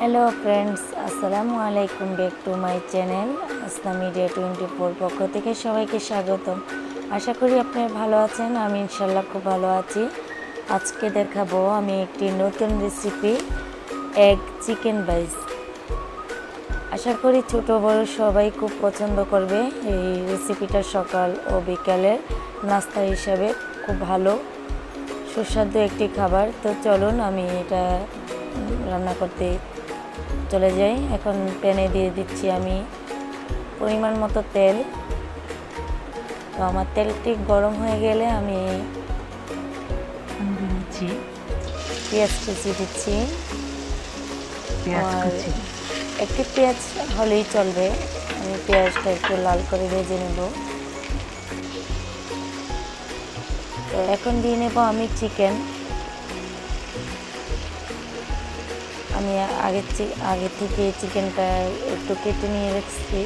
Hello friends, আসসালামু আলাইকুম। Back to my channel Asna media 24 পক্ষ থেকে সবাইকে স্বাগতম। আশা করি আপনারা ভালো আছেন। আমি ইনশাল্লাহ খুব ভালো আছি। আজকে দেখাবো আমি একটি নতুন রেসিপি, এগ চিকেন বাইস। আশা করি ছোট বড় সবাই খুব পছন্দ করবে। এই রেসিপিটা সকাল ও বিকালের নাস্তা হিসাবে খুব ভালো সুস্বাদু একটি খাবার। তো চলুন আমি এটা রান্না করতে চলে যাই। এখন প্যানে দিয়ে দিচ্ছি আমি পরিমাণ মতো তেল। তো আমার তেলটি গরম হয়ে গেলে আমি দিচ্ছি পেঁয়াজ কুচি দিচ্ছি। পেঁয়াজ আর কুচি। একটি পেঁয়াজ হলেই চলবে। আমি পেঁয়াজটা একটু লাল করে ভেজে নেব। তো এখন দিয়ে নেব আমি চিকেন। আমি আগে থেকে চিকেনটা একটু কেটে নিয়ে রেখেছি।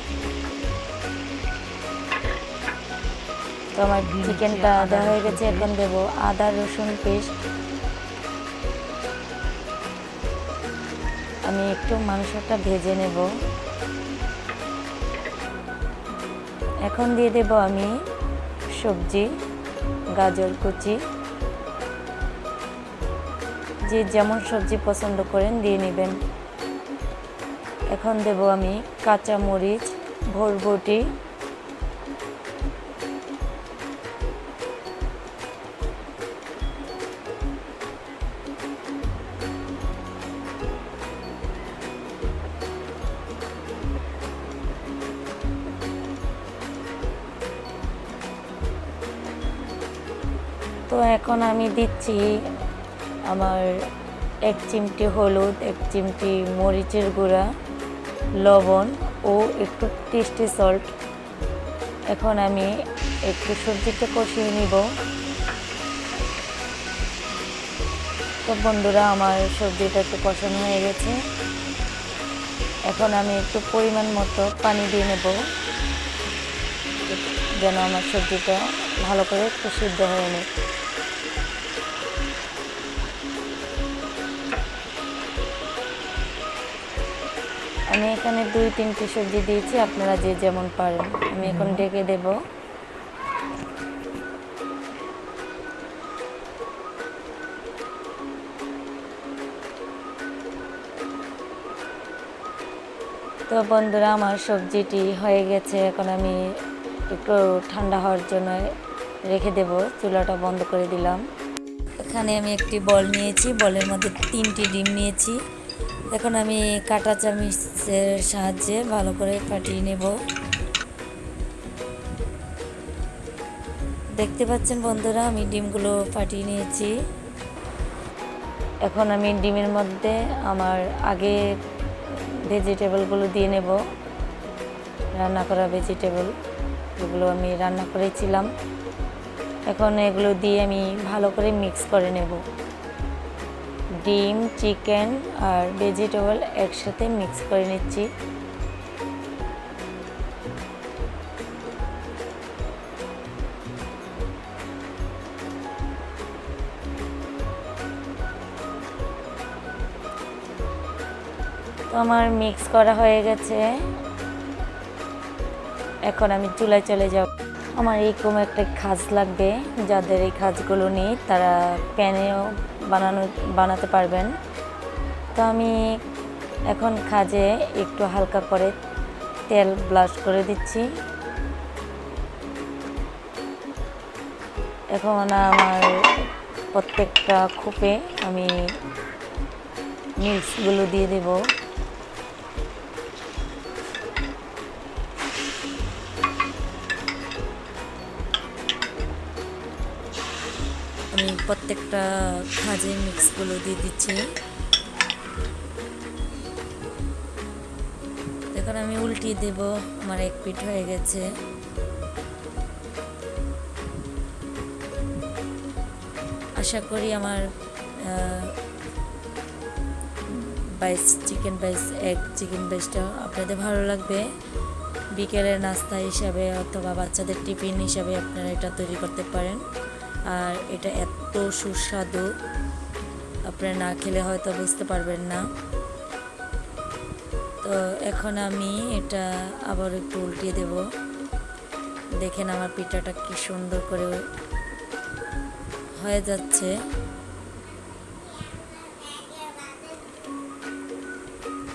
তো আমার চিকেনটা দেওয়া হয়ে গেছে। এখন দেব আদা রসুন পেস্ট। আমি একটু মাংসটা ভেজে নেব। এখন দিয়ে দেব আমি সবজি, গাজর কুচি, যে যেমন সবজি পছন্দ করেন দিয়ে নেবেন। এখন দেব আমি কাঁচা মরিচ, বরবটি, তো এখন আমি দিচ্ছি আমার 1 চিমটি হলুদ, 1 চিমটি মরিচের গুঁড়া, লবণ ও একটু টেস্টি সল্ট। এখন আমি একটু সবজিটা কষিয়ে নিব। তো বন্ধুরা, আমার সবজিটা একটু কষানো হয়ে গেছে। এখন আমি একটু পরিমাণ মতো পানি দিয়ে নেব, যেন আমার সবজিটা ভালো করে একটু সিদ্ধ হয়ে নেয়। আমি এখানে 2-3টি সবজি দিয়েছি, আপনারা যে যেমন পারেন। আমি এখন ঢেকে দেব। তো বন্ধুরা, আমার সবজিটি হয়ে গেছে। এখন আমি একটু ঠান্ডা হওয়ার জন্য রেখে দেব। চুলাটা বন্ধ করে দিলাম। এখানে আমি একটি বল নিয়েছি, বলের মধ্যে 3টি ডিম নিয়েছি। এখন আমি কাঁটা চামচের সাহায্যে ভালো করে ফাটিয়ে নেব। দেখতে পাচ্ছেন বন্ধুরা, আমি ডিমগুলো ফাটিয়ে নিয়েছি। এখন আমি ডিমের মধ্যে আমার আগে ভেজিটেবলগুলো দিয়ে নেব। রান্না করা ভেজিটেবল, যেগুলো আমি রান্না করেছিলাম, এখন এগুলো দিয়ে আমি ভালো করে মিক্স করে নেব। ডিম, চিকেন আর ভেজিটেবল একসাথে মিক্স করে নিচ্ছি। তো আমার মিক্স করা হয়ে গেছে। এখন আমি চুলায় চলে যাব। আমার এইরকম একটা খাজ লাগবে। যাদের এই খাজগুলো নেই তারা প্যানেও বানাতে পারবেন। তো আমি এখন খাজে একটু হালকা করে তেল ব্রাশ করে দিচ্ছি। এখন আমার প্রত্যেকটা খোপে আমি মিক্সগুলো দিয়ে দেব। আমি প্রত্যেকটা খাজে মিক্সগুলো দিয়ে দিচ্ছি। এখন আমি উল্টিয়ে দেব। আমার এক পিঠ হয়ে গেছে। আশা করি আমার চিকেন বাইসটা আপনাদের ভালো লাগবে। বিকেলের নাস্তা হিসাবে অথবা বাচ্চাদের টিফিন হিসাবে আপনারা এটা তৈরি করতে পারেন। আর এটা এত সুস্বাদু, আপনারা না খেলে হয়তো বুঝতে পারবেন না। তো এখন আমি এটা আবার একটু উল্টিয়ে দেব। দেখেন আমার পিঠাটা কি সুন্দর করে হয়ে যাচ্ছে।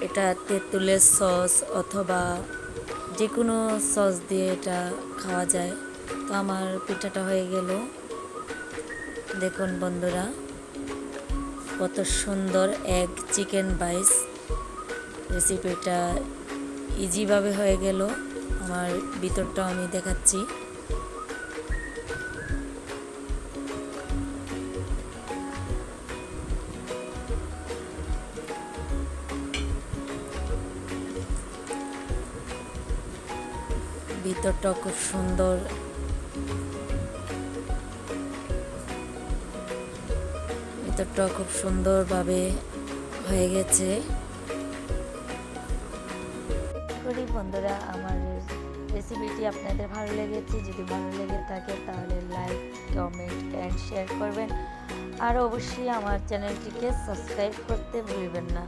এটা তেঁতুলের সস অথবা যে কোনো সস দিয়ে এটা খাওয়া যায়। তো আমার পিঠাটা হয়ে গেল। দেখুন বন্ধুরা, কত সুন্দর এগ চিকেন বাইস রেসিপিটা ইজিভাবে হয়ে গেল। আমার ভিতরটাও আমি দেখাচ্ছি। ভিতরটাও খুব সুন্দর, ভিতরটাও খুব সুন্দরভাবে হয়ে গেছে। করি বন্ধুরা আমার রেসিপিটি আপনাদের ভালো লেগেছে। যদি ভালো লেগে থাকে তাহলে লাইক, কমেন্ট অ্যান্ড শেয়ার করবেন। আর অবশ্যই আমার চ্যানেলটিকে সাবস্ক্রাইব করতে ভুলবেন না।